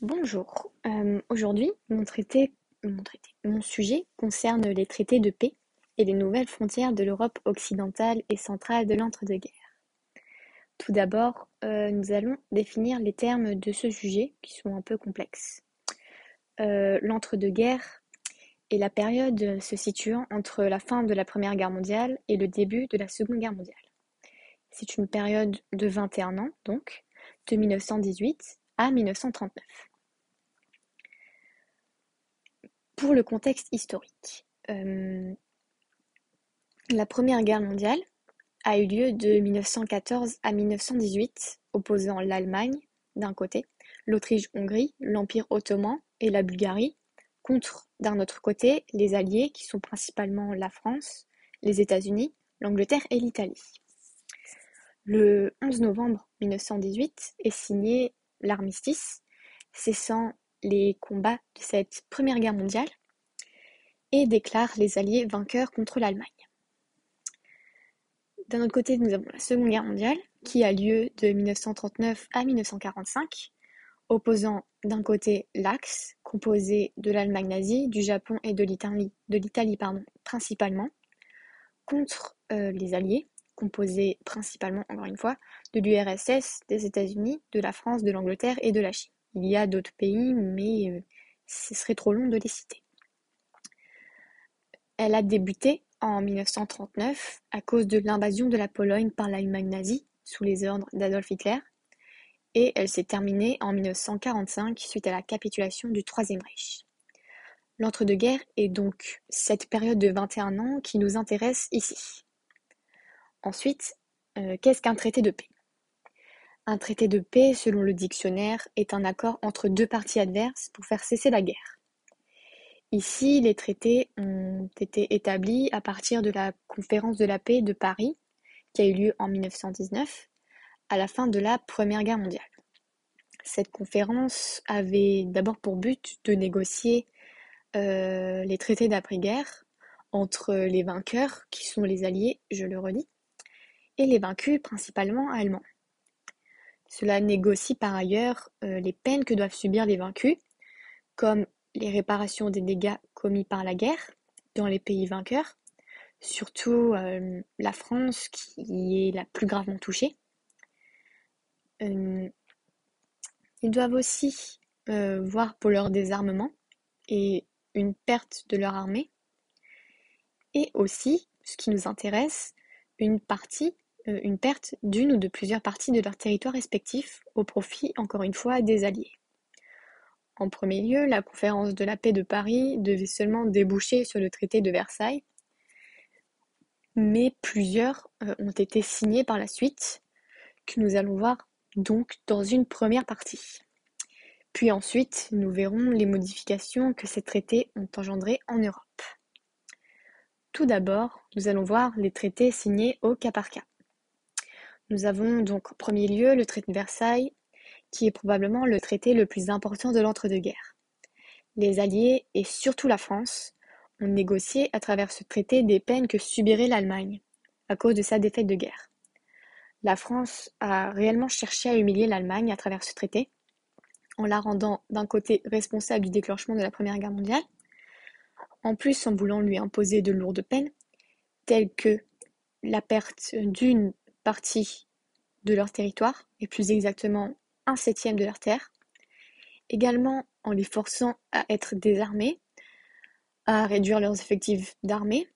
Bonjour. Aujourd'hui, mon sujet concerne les traités de paix et les nouvelles frontières de l'Europe occidentale et centrale de l'entre-deux-guerres. Tout d'abord, nous allons définir les termes de ce sujet qui sont un peu complexes. L'entre-deux-guerres est la période se situant entre la fin de la Première Guerre mondiale et le début de la Seconde Guerre mondiale. C'est une période de 21 ans, donc, de 1918 à 1939. Pour le contexte historique, la Première Guerre mondiale a eu lieu de 1914 à 1918, opposant l'Allemagne, d'un côté, l'Autriche-Hongrie, l'Empire ottoman et la Bulgarie, contre, d'un autre côté, les Alliés, qui sont principalement la France, les États-Unis, l'Angleterre et l'Italie. Le 11 novembre 1918 est signé l'armistice, cessant les combats de cette Première Guerre mondiale et déclare les Alliés vainqueurs contre l'Allemagne. D'un autre côté, nous avons la Seconde Guerre mondiale, qui a lieu de 1939 à 1945, opposant d'un côté l'Axe, composé de l'Allemagne nazie, du Japon et de l'Italie principalement, contre les Alliés, composés principalement, encore une fois, de l'URSS, des États-Unis, de la France, de l'Angleterre et de la Chine. Il y a d'autres pays, mais ce serait trop long de les citer. Elle a débuté en 1939 à cause de l'invasion de la Pologne par l'Allemagne nazie sous les ordres d'Adolf Hitler, et elle s'est terminée en 1945 suite à la capitulation du Troisième Reich. L'entre-deux-guerres est donc cette période de 21 ans qui nous intéresse ici. Ensuite, qu'est-ce qu'un traité de paix? Un traité de paix, selon le dictionnaire, est un accord entre deux parties adverses pour faire cesser la guerre. Ici, les traités ont été établis à partir de la Conférence de la paix de Paris, qui a eu lieu en 1919, à la fin de la Première Guerre mondiale. Cette conférence avait d'abord pour but de négocier les traités d'après-guerre entre les vainqueurs, qui sont les Alliés, je le redis, et les vaincus, principalement allemands. Cela négocie par ailleurs les peines que doivent subir les vaincus, comme les réparations des dégâts commis par la guerre dans les pays vainqueurs, surtout la France qui est la plus gravement touchée. Ils doivent aussi voir pour leur désarmement et une perte de leur armée, et aussi, ce qui nous intéresse, une perte d'une ou de plusieurs parties de leur territoire respectif au profit, encore une fois, des Alliés. En premier lieu, la conférence de la paix de Paris devait seulement déboucher sur le traité de Versailles, mais plusieurs ont été signés par la suite, que nous allons voir donc dans une première partie. Puis ensuite, nous verrons les modifications que ces traités ont engendrées en Europe. Tout d'abord, nous allons voir les traités signés au cas par cas. Nous avons donc en premier lieu le traité de Versailles, qui est probablement le traité le plus important de l'entre-deux-guerres. Les Alliés, et surtout la France, ont négocié à travers ce traité des peines que subirait l'Allemagne, à cause de sa défaite de guerre. La France a réellement cherché à humilier l'Allemagne à travers ce traité, en la rendant d'un côté responsable du déclenchement de la Première Guerre mondiale, en plus en voulant lui imposer de lourdes peines, telles que la perte d'une partie de leur territoire, et plus exactement 1/7 de leur terre, également en les forçant à être désarmés, à réduire leurs effectifs d'armée,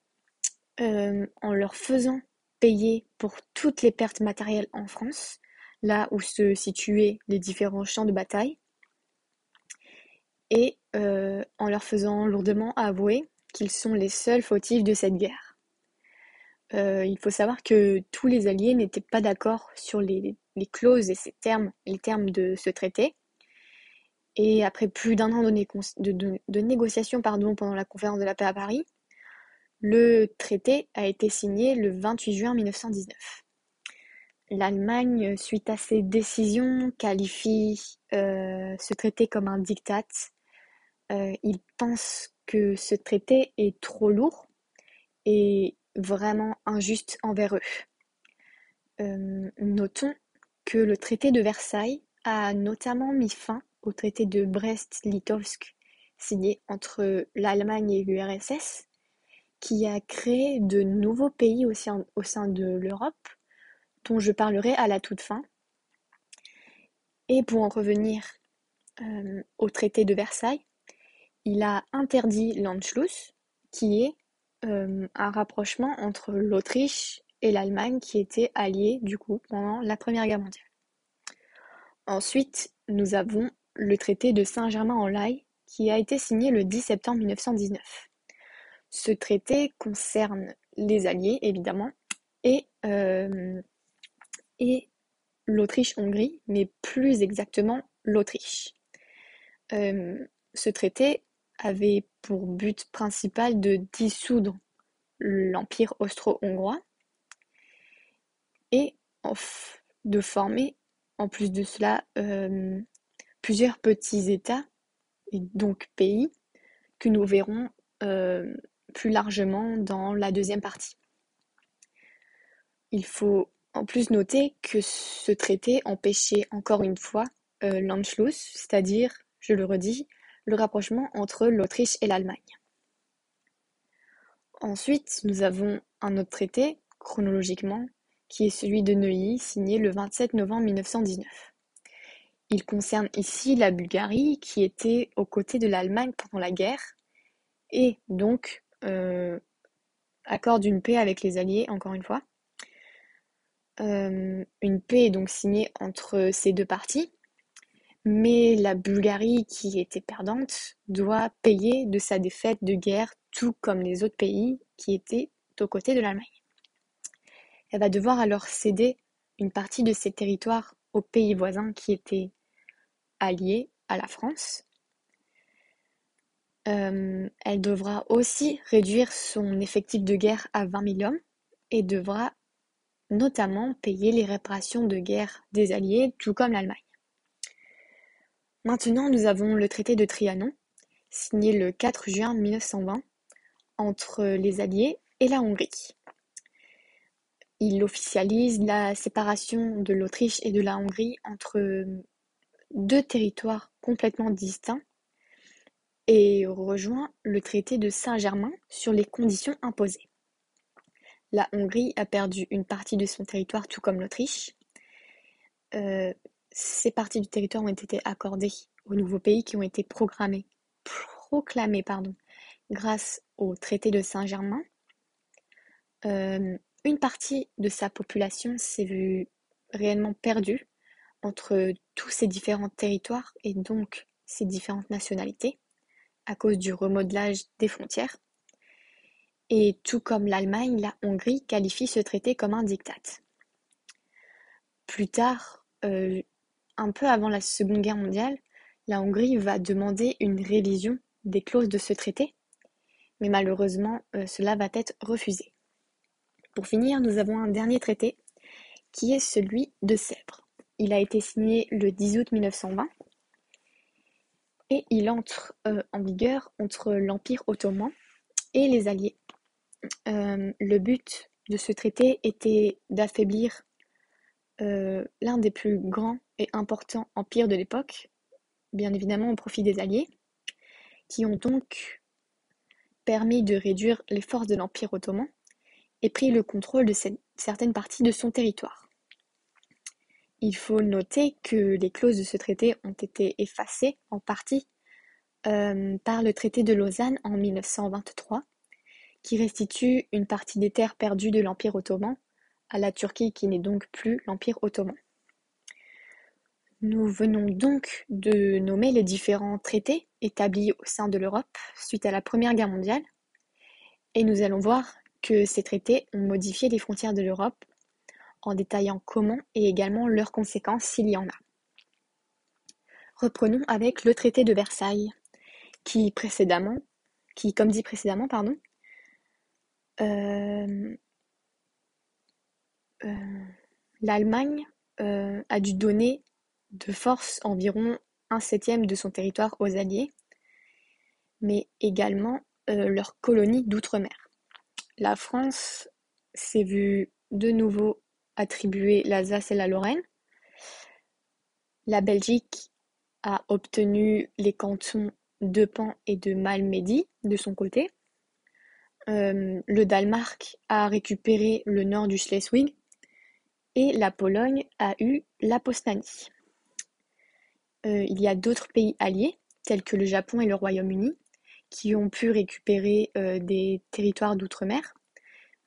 en leur faisant payer pour toutes les pertes matérielles en France, là où se situaient les différents champs de bataille, et en leur faisant lourdement avouer qu'ils sont les seuls fautifs de cette guerre. Il faut savoir que tous les alliés n'étaient pas d'accord sur les clauses et les termes de ce traité. Et après plus d'1 an de négociations pendant la conférence de la paix à Paris, le traité a été signé le 28 juin 1919. L'Allemagne, suite à ces décisions, qualifie ce traité comme un diktat. Ils pensent que ce traité est trop lourd et vraiment injuste envers eux. Notons que le traité de Versailles a notamment mis fin au traité de Brest-Litovsk signé entre l'Allemagne et l'URSS, qui a créé de nouveaux pays au sein de l'Europe, dont je parlerai à la toute fin. Et pour en revenir au traité de Versailles, il a interdit l'Anschluss, qui est un rapprochement entre l'Autriche et l'Allemagne qui étaient alliés du coup pendant la Première Guerre mondiale. Ensuite, nous avons le traité de Saint-Germain-en-Laye qui a été signé le 10 septembre 1919. Ce traité concerne les Alliés, évidemment, et l'Autriche-Hongrie, mais plus exactement l'Autriche. Ce traité avait pour but principal de dissoudre l'Empire austro-hongrois et de former, en plus de cela, plusieurs petits États, et donc pays, que nous verrons plus largement dans la deuxième partie. Il faut en plus noter que ce traité empêchait encore une fois l'Anschluss, c'est-à-dire, je le redis, le rapprochement entre l'Autriche et l'Allemagne. Ensuite, nous avons un autre traité, chronologiquement, qui est celui de Neuilly, signé le 27 novembre 1919. Il concerne ici la Bulgarie, qui était aux côtés de l'Allemagne pendant la guerre, et donc accorde une paix avec les Alliés, encore une fois. Une paix est donc signée entre ces deux parties, mais la Bulgarie, qui était perdante, doit payer de sa défaite de guerre, tout comme les autres pays qui étaient aux côtés de l'Allemagne. Elle va devoir alors céder une partie de ses territoires aux pays voisins qui étaient alliés à la France. Elle devra aussi réduire son effectif de guerre à 20 000 hommes et devra notamment payer les réparations de guerre des Alliés, tout comme l'Allemagne. Maintenant, nous avons le traité de Trianon, signé le 4 juin 1920 entre les Alliés et la Hongrie. Il officialise la séparation de l'Autriche et de la Hongrie entre deux territoires complètement distincts et rejoint le traité de Saint-Germain sur les conditions imposées. La Hongrie a perdu une partie de son territoire, tout comme l'Autriche. Ces parties du territoire ont été accordées aux nouveaux pays qui ont été proclamés grâce au traité de Saint-Germain. Une partie de sa population s'est vue réellement perdue entre tous ces différents territoires et donc ces différentes nationalités à cause du remodelage des frontières. Et tout comme l'Allemagne, la Hongrie qualifie ce traité comme un diktat. Plus tard, un peu avant la Seconde Guerre mondiale, la Hongrie va demander une révision des clauses de ce traité, mais malheureusement, cela va être refusé. Pour finir, nous avons un dernier traité, qui est celui de Sèvres. Il a été signé le 10 août 1920 et il entre en vigueur entre l'Empire ottoman et les Alliés. Le but de ce traité était d'affaiblir l'un des plus grands et importants empires de l'époque, bien évidemment au profit des Alliés, qui ont donc permis de réduire les forces de l'Empire ottoman et pris le contrôle de certaines parties de son territoire. Il faut noter que les clauses de ce traité ont été effacées en partie par le traité de Lausanne en 1923, qui restitue une partie des terres perdues de l'Empire ottoman à la Turquie qui n'est donc plus l'Empire ottoman. Nous venons donc de nommer les différents traités établis au sein de l'Europe suite à la Première Guerre mondiale, et nous allons voir que ces traités ont modifié les frontières de l'Europe en détaillant comment et également leurs conséquences s'il y en a. Reprenons avec le traité de Versailles, qui, comme dit précédemment, l'Allemagne a dû donner de force environ 1/7 de son territoire aux Alliés, mais également leurs colonies d'outre-mer. La France s'est vue de nouveau attribuer l'Alsace et la Lorraine. La Belgique a obtenu les cantons d'Eupen et de Malmedy de son côté. Le Danemark a récupéré le nord du Schleswig et la Pologne a eu la Posnanie. Il y a d'autres pays alliés, tels que le Japon et le Royaume-Uni, qui ont pu récupérer des territoires d'outre-mer.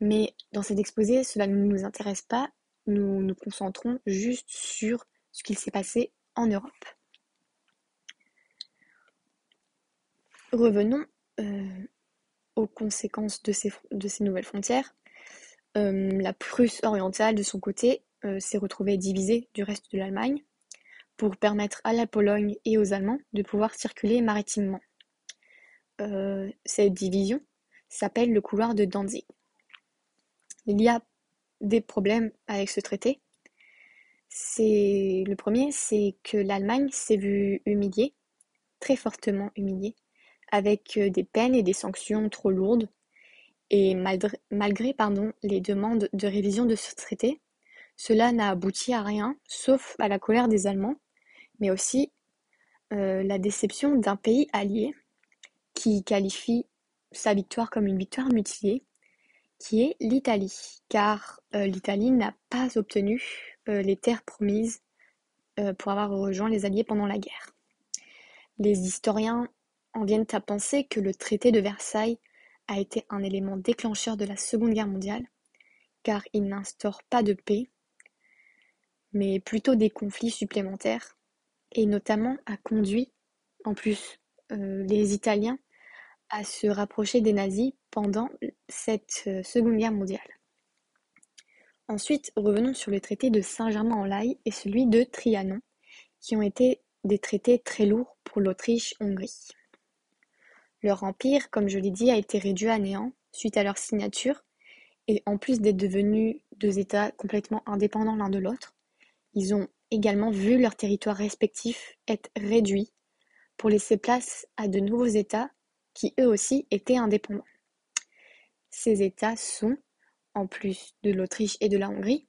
Mais dans cet exposé, cela ne nous intéresse pas. Nous nous concentrons juste sur ce qu'il s'est passé en Europe. Revenons aux conséquences de ces nouvelles frontières. La Prusse orientale, de son côté, s'est retrouvée divisée du reste de l'Allemagne pour permettre à la Pologne et aux Allemands de pouvoir circuler maritimement. Cette division s'appelle le couloir de Danzig. Il y a des problèmes avec ce traité. Le premier, c'est que l'Allemagne s'est vue humiliée, très fortement humiliée, avec des peines et des sanctions trop lourdes. Et malgré les demandes de révision de ce traité, cela n'a abouti à rien, sauf à la colère des Allemands, mais aussi la déception d'un pays allié qui qualifie sa victoire comme une victoire mutilée, qui est l'Italie, car l'Italie n'a pas obtenu les terres promises pour avoir rejoint les Alliés pendant la guerre. Les historiens en viennent à penser que le traité de Versailles a été un élément déclencheur de la Seconde Guerre mondiale, car il n'instaure pas de paix, mais plutôt des conflits supplémentaires, et notamment a conduit, en plus, les Italiens à se rapprocher des nazis pendant cette Seconde Guerre mondiale. Ensuite, revenons sur le traité de Saint-Germain-en-Laye et celui de Trianon, qui ont été des traités très lourds pour l'Autriche-Hongrie. Leur empire, comme je l'ai dit, a été réduit à néant suite à leur signature, et en plus d'être devenus deux États complètement indépendants l'un de l'autre, ils ont également vu leurs territoires respectifs être réduits pour laisser place à de nouveaux États qui eux aussi étaient indépendants. Ces États sont, en plus de l'Autriche et de la Hongrie,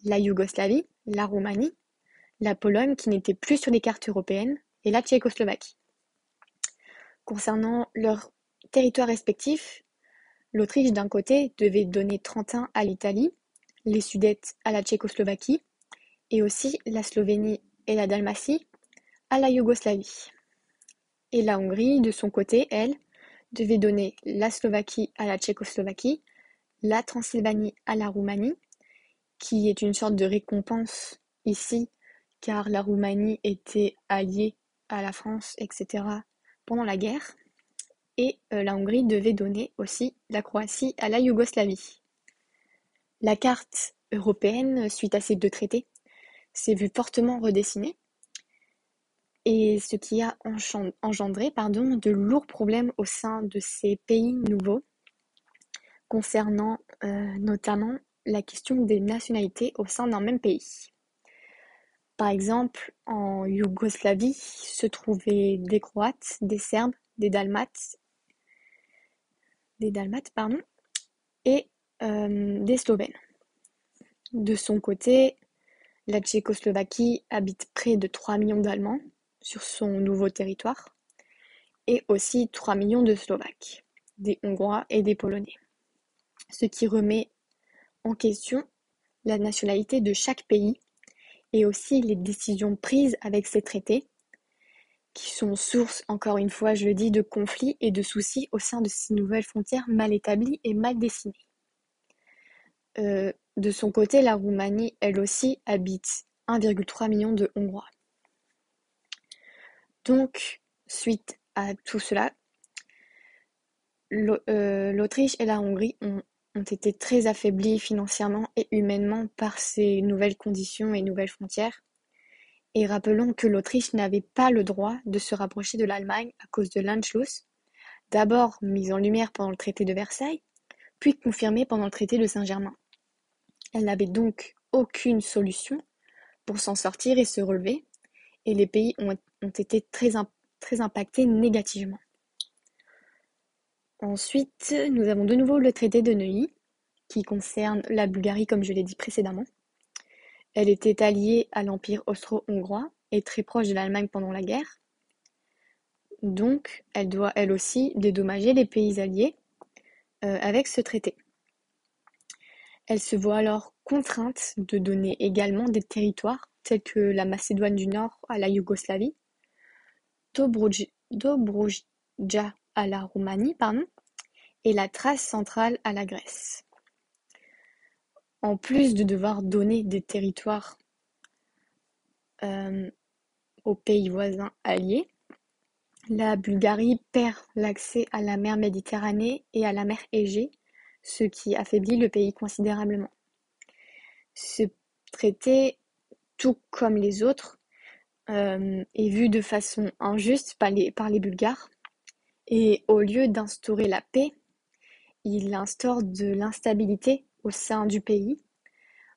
la Yougoslavie, la Roumanie, la Pologne qui n'était plus sur les cartes européennes et la Tchécoslovaquie. Concernant leurs territoires respectifs, l'Autriche d'un côté devait donner Trentin à l'Italie, les Sudètes à la Tchécoslovaquie et aussi la Slovénie et la Dalmatie à la Yougoslavie. Et la Hongrie, de son côté, elle, devait donner la Slovaquie à la Tchécoslovaquie, la Transylvanie à la Roumanie, qui est une sorte de récompense ici, car la Roumanie était alliée à la France, etc. pendant la guerre. Et la Hongrie devait donner aussi la Croatie à la Yougoslavie. La carte européenne, suite à ces deux traités, s'est vue fortement redessinée, et ce qui a engendré de lourds problèmes au sein de ces pays nouveaux, concernant notamment la question des nationalités au sein d'un même pays. Par exemple, en Yougoslavie se trouvaient des Croates, des Serbes, des Dalmates, et des Slovènes. De son côté, la Tchécoslovaquie habite près de 3 millions d'Allemands sur son nouveau territoire, et aussi 3 millions de Slovaques, des Hongrois et des Polonais. Ce qui remet en question la nationalité de chaque pays et aussi les décisions prises avec ces traités, qui sont source, encore une fois, je le dis, de conflits et de soucis au sein de ces nouvelles frontières mal établies et mal dessinées. De son côté, la Roumanie, elle aussi, habite 1,3 million de Hongrois. Donc, suite à tout cela, l'Autriche et la Hongrie ont été très affaiblies financièrement et humainement par ces nouvelles conditions et nouvelles frontières. Et rappelons que l'Autriche n'avait pas le droit de se rapprocher de l'Allemagne à cause de l'Anschluss, d'abord mise en lumière pendant le traité de Versailles, puis confirmée pendant le traité de Saint-Germain. Elle n'avait donc aucune solution pour s'en sortir et se relever, et les pays ont été très impactés négativement. Ensuite, nous avons de nouveau le traité de Neuilly, qui concerne la Bulgarie comme je l'ai dit précédemment. Elle était alliée à l'Empire austro-hongrois est très proche de l'Allemagne pendant la guerre, donc elle doit elle aussi dédommager les pays alliés avec ce traité. Elle se voit alors contrainte de donner également des territoires tels que la Macédoine du Nord à la Yougoslavie, Dobroudja à la Roumanie, et la Thrace centrale à la Grèce. En plus de devoir donner des territoires aux pays voisins alliés, la Bulgarie perd l'accès à la mer Méditerranée et à la mer Égée, ce qui affaiblit le pays considérablement. Ce traité, tout comme les autres, est vu de façon injuste par les Bulgares, et au lieu d'instaurer la paix, il instaure de l'instabilité au sein du pays,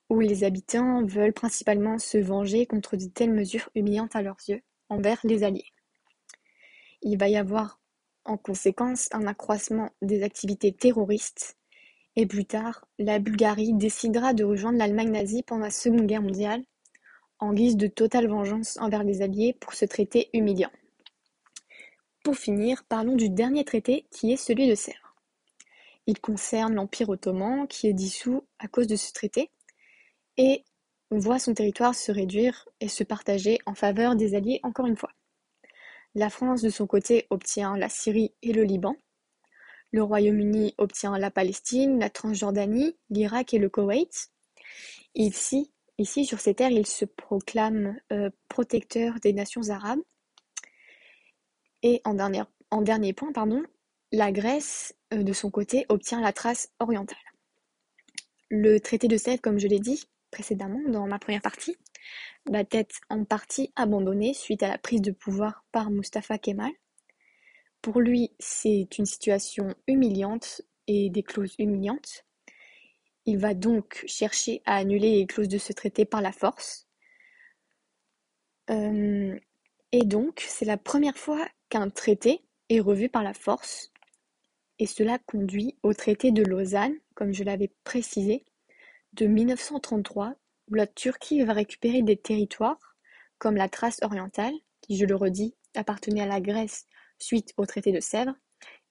où les habitants veulent principalement se venger contre de telles mesures humiliantes à leurs yeux envers les Alliés. Il va y avoir en conséquence un accroissement des activités terroristes, et plus tard, la Bulgarie décidera de rejoindre l'Allemagne nazie pendant la Seconde Guerre mondiale, en guise de totale vengeance envers les Alliés pour ce traité humiliant. Pour finir, parlons du dernier traité qui est celui de Sèvres. Il concerne l'Empire ottoman qui est dissous à cause de ce traité et voit son territoire se réduire et se partager en faveur des Alliés encore une fois. La France de son côté obtient la Syrie et le Liban. Le Royaume-Uni obtient la Palestine, la Transjordanie, l'Irak et le Koweït. Ici, sur ces terres, il se proclame protecteur des nations arabes. Et en dernier point, la Grèce, de son côté, obtient la Thrace orientale. Le traité de Sèvres, comme je l'ai dit précédemment dans ma première partie, va être en partie abandonné suite à la prise de pouvoir par Mustafa Kemal. Pour lui, c'est une situation humiliante et des clauses humiliantes. Il va donc chercher à annuler les clauses de ce traité par la force. Et donc, c'est la première fois qu'un traité est revu par la force, et cela conduit au traité de Lausanne, comme je l'avais précisé, de 1933, où la Turquie va récupérer des territoires, comme la Thrace orientale, qui, je le redis, appartenait à la Grèce suite au traité de Sèvres,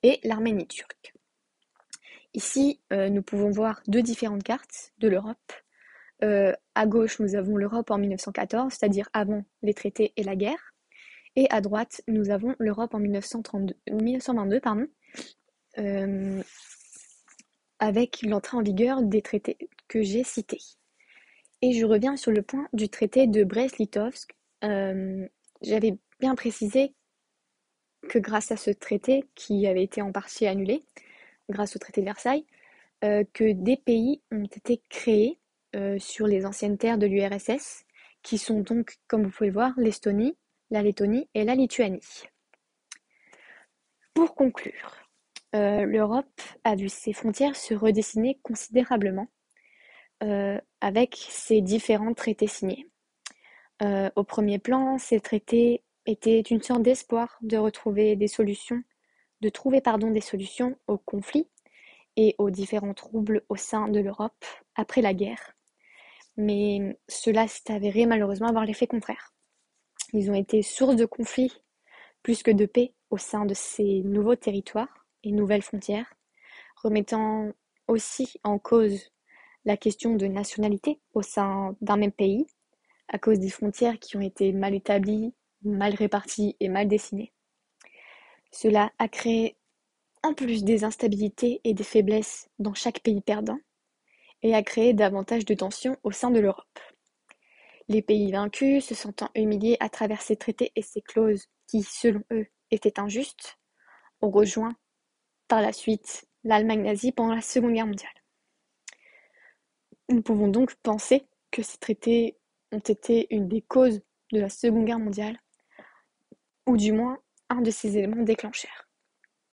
et l'Arménie turque. Ici, nous pouvons voir deux différentes cartes de l'Europe. À gauche, nous avons l'Europe en 1914, c'est-à-dire avant les traités et la guerre. Et à droite, nous avons l'Europe en 1922, avec l'entrée en vigueur des traités que j'ai cités. Et je reviens sur le point du traité de Brest-Litovsk. J'avais bien précisé que grâce à ce traité, qui avait été en partie annulé, grâce au traité de Versailles, que des pays ont été créés sur les anciennes terres de l'URSS, qui sont donc, comme vous pouvez le voir, l'Estonie, la Lettonie et la Lituanie. Pour conclure, l'Europe a vu ses frontières se redessiner considérablement avec ses différents traités signés. Au premier plan, ces traités étaient une sorte d'espoir de trouver des solutions aux conflits et aux différents troubles au sein de l'Europe après la guerre. Mais cela s'est avéré malheureusement avoir l'effet contraire. Ils ont été source de conflits plus que de paix au sein de ces nouveaux territoires et nouvelles frontières, remettant aussi en cause la question de nationalité au sein d'un même pays, à cause des frontières qui ont été mal établies, mal réparties et mal dessinées. Cela a créé en plus des instabilités et des faiblesses dans chaque pays perdant, et a créé davantage de tensions au sein de l'Europe. Les pays vaincus, se sentant humiliés à travers ces traités et ces clauses qui, selon eux, étaient injustes, ont rejoint par la suite l'Allemagne nazie pendant la Seconde Guerre mondiale. Nous pouvons donc penser que ces traités ont été une des causes de la Seconde Guerre mondiale, ou du moins un de ses éléments déclencheurs.